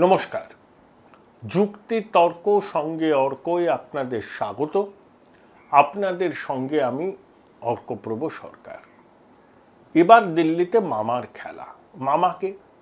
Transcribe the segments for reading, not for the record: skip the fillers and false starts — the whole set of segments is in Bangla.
নমস্কার। যুক্তি তর্ক সঙ্গে অর্কই আপনাদের স্বাগত। আপনাদের সঙ্গে আমি অর্কপ্রভ সরকার। এবার দিল্লিতে মামার খেলা।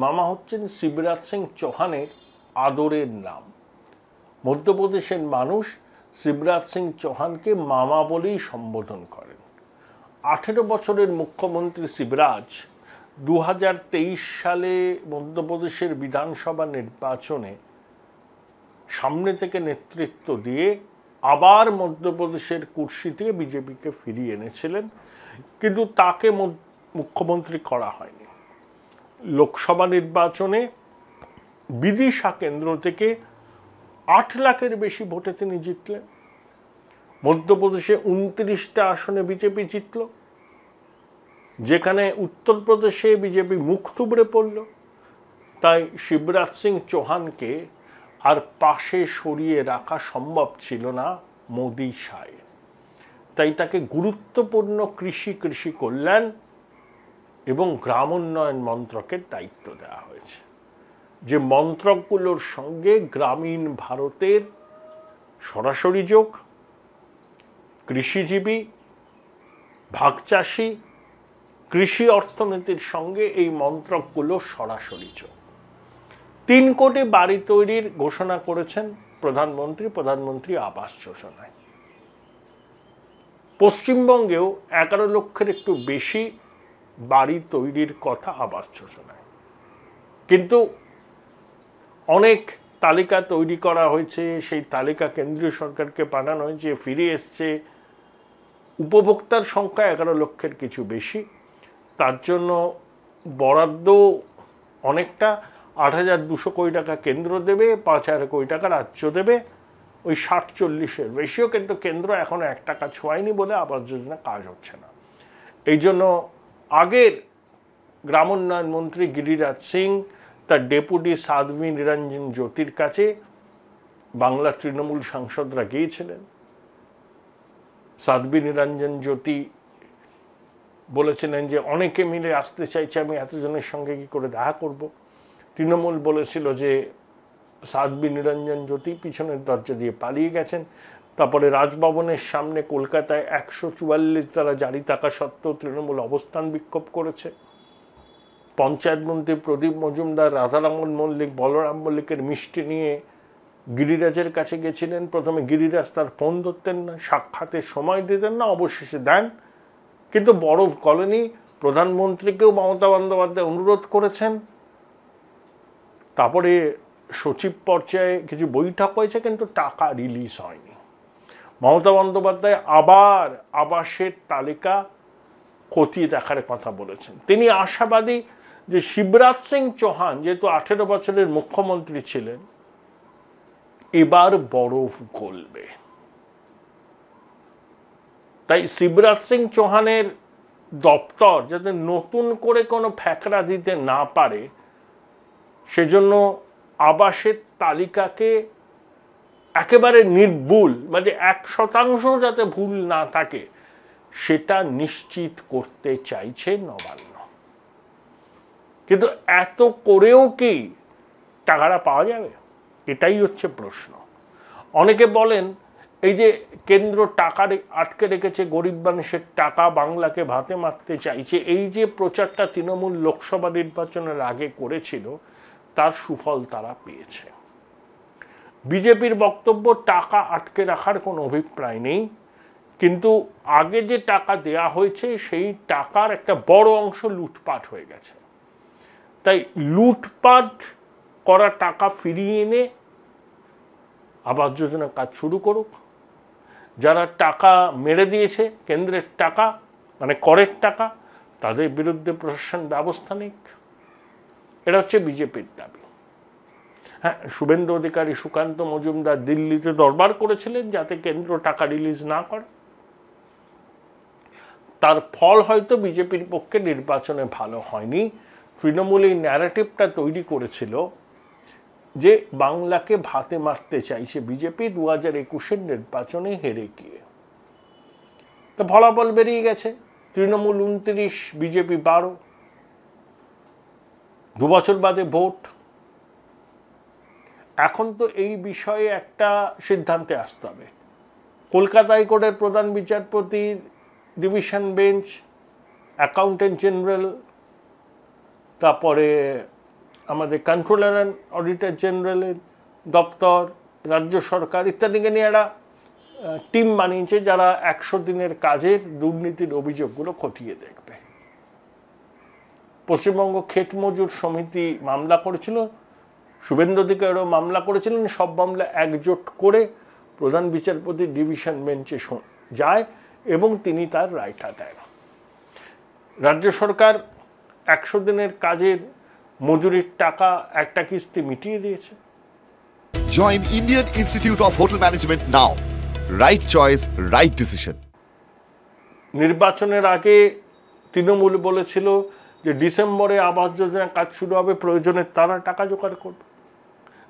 মামা হচ্ছেন শিবরাজ সিং চৌহানের আদরের নাম। মধ্যপ্রদেশের মানুষ শিবরাজ সিং চৌহানকে মামা বলেই সম্বোধন করেন। 18 বছরের মুখ্যমন্ত্রী শিবরাজ 2023 সালে মধ্যপ্রদেশের বিধানসভা নির্বাচনে সামনে থেকে নেতৃত্ব দিয়ে আবার মধ্যপ্রদেশের কুর্সি থেকে বিজেপিকে ফিরিয়ে এনেছিলেন, কিন্তু তাকে মুখ্যমন্ত্রী করা হয়নি। লোকসভা নির্বাচনে বিদিশা কেন্দ্র থেকে 8 লাখের বেশি ভোটে তিনি জিতলেন। মধ্যপ্রদেশে 29টা আসনে বিজেপি জিতল, যেখানে উত্তরপ্রদেশে বিজেপি মুখ থুবড়ে পড়ল। তাই শিবরাজ সিং চৌহানকে আর পাশে সরিয়ে রাখা সম্ভব ছিল না মোদি সায়। তাই তাকে গুরুত্বপূর্ণ কৃষি কল্যাণ এবং গ্রাম উন্নয়ন মন্ত্রকের দায়িত্ব দেওয়া হয়েছে, যে মন্ত্রকগুলোর সঙ্গে গ্রামীণ ভারতের সরাসরি যোগ, কৃষিজীবী, ভাগচাষী, কৃষি অর্থনীতির সঙ্গে এই মন্ত্রকগুলো সরাসরি যোগ। 3 কোটি বাড়ি তৈরির ঘোষণা করেছেন প্রধানমন্ত্রী আবাস যোজনায়। পশ্চিমবঙ্গেও 11 লক্ষের একটু বেশি বাড়ি তৈরির কথা আবাস যোজনায়, কিন্তু অনেক তালিকা তৈরি করা হয়েছে, সেই তালিকা কেন্দ্রীয় সরকারকে পাঠানো হয়েছে, ফিরে এসছে উপভোক্তার সংখ্যা 11 লক্ষের কিছু বেশি। তার জন্য বরাদ্দ অনেকটা, 8,200 কোটি টাকা কেন্দ্র দেবে, 5,000 কোটি টাকা রাজ্য দেবে, ওই 60-40-এর বেশিও কিন্তু কেন্দ্র এখনো 1 টাকা ছোঁয়ায়নি বলে আবাস যোজনা কাজ হচ্ছে না। এই জন্য আগের গ্রাম উন্নয়ন মন্ত্রী গিরিরাজ সিং তার ডেপুটি সাধ্বী নিরঞ্জন জ্যোতির কাছে বাংলা তৃণমূল সাংসদরা গিয়েছিলেন। সাধ্বী নিরঞ্জন জ্যোতি বলেছিলেন যে অনেকে মিলে আসতে চাইছে, আমি এতজনের সঙ্গে কি করে দেখা করব। তৃণমূল বলেছিল যে সাধ্বী নিরঞ্জন জ্যোতি পিছনের দরজা দিয়ে পালিয়ে গেছেন। তারপরে রাজভবনের সামনে কলকাতায় 144 দ্বারা জারি থাকা সত্ত্বেও তৃণমূল অবস্থান বিক্ষোভ করেছে। পঞ্চায়েত মন্ত্রী প্রদীপ মজুমদার, রাধারমন মল্লিক, বলরাম মল্লিকের মিষ্টি নিয়ে গিরিরাজের কাছে গেছিলেন। প্রথমে গিরিরাজ তার ফোন ধরতেন না, সাক্ষাতের সময় দিতেন না, অবশেষে দেন। কিন্তু বরফ গলেনি। প্রধানমন্ত্রীকেও মমতা বন্দ্যোপাধ্যায় অনুরোধ করেছেন। তারপরে সচিব পর্যায়ে কিছু বৈঠক হয়েছে, কিন্তু টাকা রিলিজ হয়নি। মমতা বন্দ্যোপাধ্যায় আবার আবাসের তালিকা খতিয়ে দেখার কথা বলেছেন। তিনি আশাবাদী যে শিবরাজ সিং চৌহান যেহেতু 18 বছরের মুখ্যমন্ত্রী ছিলেন, এবার বরফ গলবে। তাই শিবরাজ সিং চৌহানের দপ্তর যাতে নতুন করে কোনো ফ্যাকরা দিতে না পারে, সেজন্য আবাসের তালিকাকে একেবারে নির্ভুল, মানে 1% যাতে ভুল না থাকে, সেটা নিশ্চিত করতে চাইছে নবান্ন। কিন্তু এত করেও কি টাকাটা পাওয়া যাবে? এটাই হচ্ছে প্রশ্ন। অনেকে বলেন এই যে কেন্দ্র টাকা আটকে রেখেছে, গরিব মানুষের টাকা বাংলাকে ভাতে মারতে চাইছে, এই যে প্রচারটা তৃণমূল লোকসভা নির্বাচনের আগে করেছিল, তার সুফল তারা পেয়েছে। বিজেপির বক্তব্য টাকা আটকে রাখার কোনো অভিপ্রায় নেই, কিন্তু আগে যে টাকা দেয়া হয়েছে সেই টাকার একটা বড় অংশ লুটপাট হয়ে গেছে। তাই লুটপাট করা টাকা ফিরিয়ে এনে আবাস যোজনার কাজ শুরু করুক। যারা টাকা মেরে দিয়েছে, কেন্দ্রের টাকা মানে করের টাকা, তাদের বিরুদ্ধে প্রশাসন ব্যবস্থা নিক। এটা হচ্ছে বিজেপির দাবি। হ্যাঁ, শুভেন্দু অধিকারী, সুকান্ত মজুমদার দিল্লিতে দরবার করেছিলেন যাতে কেন্দ্র টাকা রিলিজ না করে। তার ফল হয়তো বিজেপির পক্ষে নির্বাচনে ভালো হয়নি। তৃণমূল এই ন্যারেটিভটা তৈরি করেছিল যে বাংলাকে ভাতে মারতে চাইছে বিজেপি 2021-এর নির্বাচনে হেরে গিয়ে। তো ফলাফল বেরিয়ে গেছে, তৃণমূল 29, বিজেপি 12। 2 বছর বাদে ভোট। এখন তো এই বিষয়ে একটা সিদ্ধান্তে আসতে হবে। কলকাতা হাইকোর্টের প্রধান বিচারপতি, ডিভিশন বেঞ্চ, অ্যাকাউন্টেন্ট জেনারেল, তারপরে আমাদের কন্ট্রোলার অ্যান্ড অডিটর জেনারেলের দপ্তর, রাজ্য সরকার ইত্যাদিকে নিয়ে একটা টিম বানিয়েছে যারা 100 দিনের কাজের দুর্নীতির অভিযোগগুলো খতিয়ে দেখবে। পশ্চিমবঙ্গ ক্ষেত মজুর সমিতি মামলা করেছিল, শুভেন্দু অধিকারীও মামলা করেছিলেন। সব মামলা একজোট করে প্রধান বিচারপতি ডিভিশন বেঞ্চে যায় এবং তিনি তার রায়টা দেন। রাজ্য সরকার 100 দিনের কাজের মজুরির টাকা একটা কিস্তি মিটিয়ে দিয়েছে। Join Indian Institute of Hotel Management now. Right choice, right decision. নির্বাচনের আগে তৃণমূল বলেছিল যে ডিসেম্বরে আবাস যোজনা কাজ শুরু হবে, প্রয়োজনে তারা টাকা জোগাড় করবে।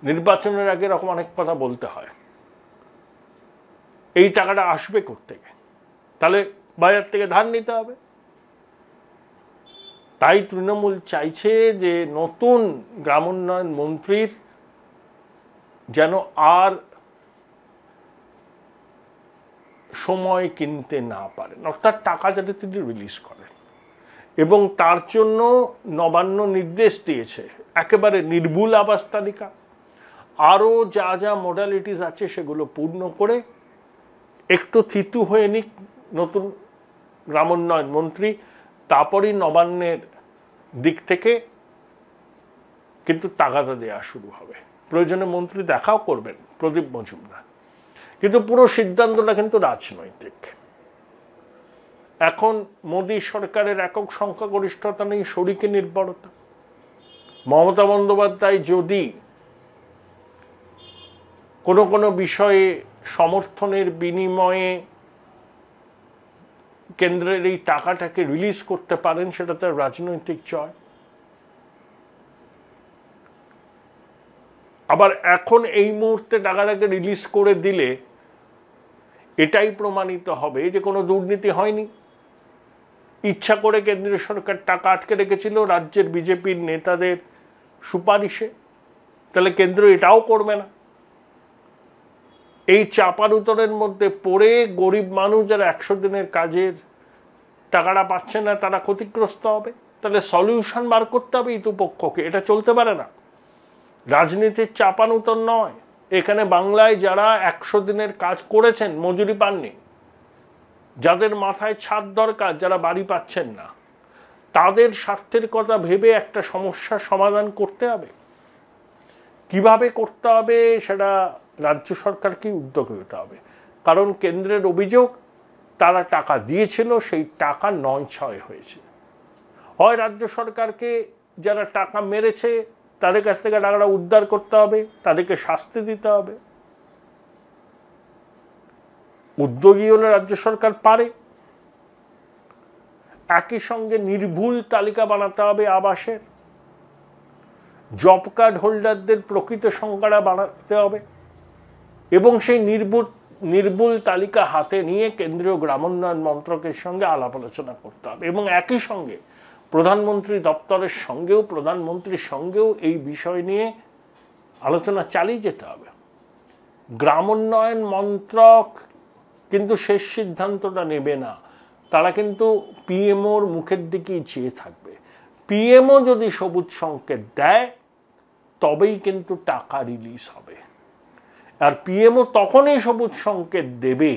নির্বাচনের আগে এরকম অনেক কথা বলতে হয়। এই টাকাটা আসবে কোত্থেকে? তাহলে বাজার থেকে ধার নিতে হবে। তাই তৃণমূল চাইছে যে নতুন গ্রামোন্নয়ন মন্ত্রীর যেন আর সময় কিনতে না পারেন, অর্থাৎ টাকা যাতে তিনি রিলিজ করেন। এবং তার জন্য নবান্ন নির্দেশ দিয়েছে একেবারে নির্ভুল আবাস তালিকা, আরও যা যা মডালিটিস আছে সেগুলো পূর্ণ করে একটু থিতু হয়ে নিক নতুন গ্রামোন্নয়ন মন্ত্রী, তারপরই নবান্নের দিক থেকে কিন্তু তাগাদা দেওয়া শুরু হবে। প্রয়োজনে মন্ত্রী দেখাও করবেন প্রদীপ মজুমদার, কিন্তু পুরো সিদ্ধান্তটা কিন্তু রাজনৈতিক। এখন মোদী সরকারের একক সংখ্যাগরিষ্ঠতা নেই, শরিকি নির্ভরতা। মমতা বন্দ্যোপাধ্যায় যদি কোনো কোনো বিষয়ে সমর্থনের বিনিময়ে কেন্দ্রের এই টাকাটাকে রিলিজ করতে পারেন, সেটা তার রাজনৈতিক জয়। আবার এখন এই মুহূর্তে টাকাটাকে রিলিজ করে দিলে এটাই প্রমাণিত হবে যে কোনো দুর্নীতি হয়নি। ইচ্ছা করে কেন্দ্রীয় সরকার টাকা আটকে রেখেছিল রাজ্যের বিজেপির নেতাদের সুপারিশে, তাহলে কেন্দ্র এটাও করবে না। এই চাপার উতরের মধ্যে পড়ে গরিব মানুষ যারা 100 দিনের কাজের টাকাটা পাচ্ছে না তারা ক্ষতিগ্রস্ত হবে। তাহলে সলিউশন বার করতে হবে ইতুপক্ষকে, এটা চলতে পারে না। রাজনীতির চাপানুতর নয়, এখানে বাংলায় যারা 100 দিনের কাজ করেছেন মজুরি পাননি, যাদের মাথায় ছাদ দরকার, যারা বাড়ি পাচ্ছেন না, তাদের স্বার্থের কথা ভেবে একটা সমস্যার সমাধান করতে হবে। কিভাবে করতে হবে সেটা রাজ্য সরকারকে উদ্যোগী হতে হবে। কারণ কেন্দ্রের অভিযোগ তারা টাকা দিয়েছিল, সেই টাকা 9-6 হয়েছে। হয় রাজ্য সরকারকে যারা টাকা মেরেছে তাদের কাছ থেকে টাকাটা উদ্ধার করতে হবে, তাদেরকে শাস্তি দিতে হবে। উদ্যোগী হলে রাজ্য সরকার পারে। একই সঙ্গে নির্ভুল তালিকা বানাতে হবে আবাসের, জব কার্ড হোল্ডারদের প্রকৃত সংখ্যাটা বানাতে হবে এবং সেই নির্ভুল তালিকা হাতে নিয়ে কেন্দ্রীয় গ্রামোন্নয়ন মন্ত্রকের সঙ্গে আলাপ আলোচনা করতে হবে এবং একই সঙ্গে প্রধানমন্ত্রী দপ্তরের সঙ্গেও, প্রধানমন্ত্রীর সঙ্গেও এই বিষয় নিয়ে আলোচনা চালিয়ে যেতে হবে। গ্রামোন্নয়ন মন্ত্রক কিন্তু শেষ সিদ্ধান্তটা নেবে না, তারা কিন্তু পিএমওর মুখের দিকেই চেয়ে থাকবে। পিএমও যদি সবুজ সংকেত দেয় তবেই কিন্তু টাকা রিলিজ হবে। আর পিএমও তখনই সবুজ সংকেত দেবে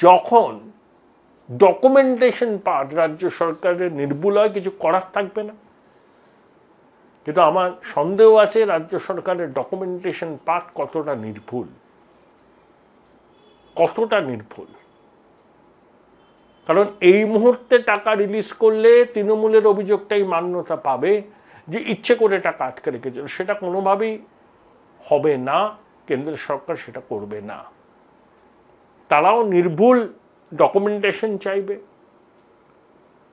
যখন ডকুমেন্টেশন পার্ট রাজ্য সরকারের নির্ভুল হয়, কিছু করার থাকবে না। কিন্তু আমার সন্দেহ আছে রাজ্য সরকারের ডকুমেন্টেশন পার্ট কতটা নির্ভুল, কারণ এই মুহূর্তে টাকা রিলিজ করলে তৃণমূলের অভিযোগটাই মান্যতা পাবে যে ইচ্ছে করে টাকা আটকে রেখেছিল। সেটা কোনোভাবেই হবে না, কেন্দ্র সরকার সেটা করবে না। তারাও নির্ভুল ডকুমেন্টেশন চাইবে,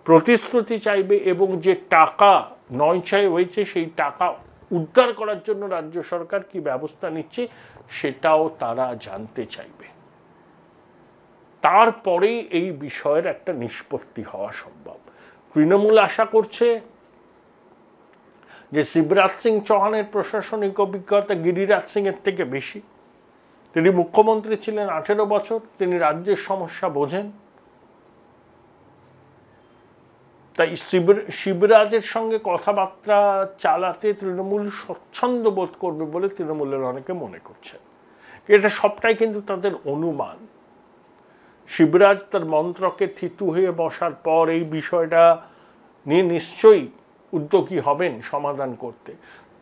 প্রতিশ্রুতি চাইবে এবং যে টাকা 9-6 হয়েছে সেই টাকা উদ্ধার করার জন্য রাজ্য সরকার কি ব্যবস্থা নিচ্ছে সেটাও তারা জানতে চাইবে। তারপরেই এই বিষয়ের একটা নিষ্পত্তি হওয়া সম্ভব। তৃণমূল আশা করছে যে শিবরাজ সিং চৌহানের প্রশাসনিক অভিজ্ঞতা গিরিরাজ সিংয়ের থেকে বেশি। তিনি মুখ্যমন্ত্রী ছিলেন 18 বছর, তিনি রাজ্যের সমস্যা বোঝেন। তাই শিবরাজের সঙ্গে কথাবার্তা চালাতে তৃণমূল স্বচ্ছন্দ বোধ করবে বলে তৃণমূলের অনেকে মনে করছেন। এটা সবটাই কিন্তু তাদের অনুমান। শিবরাজ তার মন্ত্রকে থিতু হয়ে বসার পর এই বিষয়টা নিয়ে নিশ্চয়ই উদ্যোগী হবেন সমাধান করতে।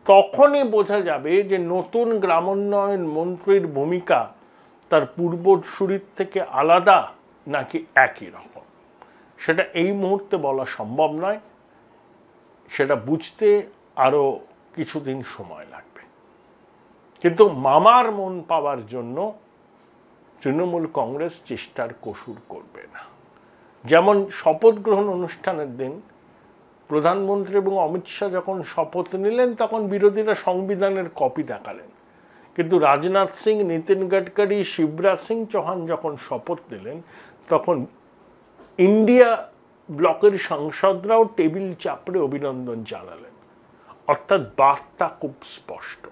তখনই বোঝা যাবে যে নতুন গ্রামোন্নয়ন মন্ত্রীর ভূমিকা তার পূর্বসূরির থেকে আলাদা নাকি একই রকম, সেটা এই মুহূর্তে বলা সম্ভব নয়। সেটা বুঝতে আরও কিছুদিন সময় লাগবে। কিন্তু মামার মন পাওয়ার জন্য তৃণমূল কংগ্রেস চেষ্টার কসুর করবে না। যেমন শপথ গ্রহণ অনুষ্ঠানের দিন প্রধানমন্ত্রী এবং অমিত শাহ যখন শপথ নিলেন তখন বিরোধীরা সংবিধানের কপি দেখালেন, কিন্তু রাজনাথ সিং, নীতিন গডকরি, শিবরাজ সিং চৌহান যখন শপথ নিলেন তখন ইন্ডিয়া ব্লকের সাংসদরাও টেবিল চাপড়ে অভিনন্দন জানালেন। অর্থাৎ বার্তা খুব স্পষ্ট।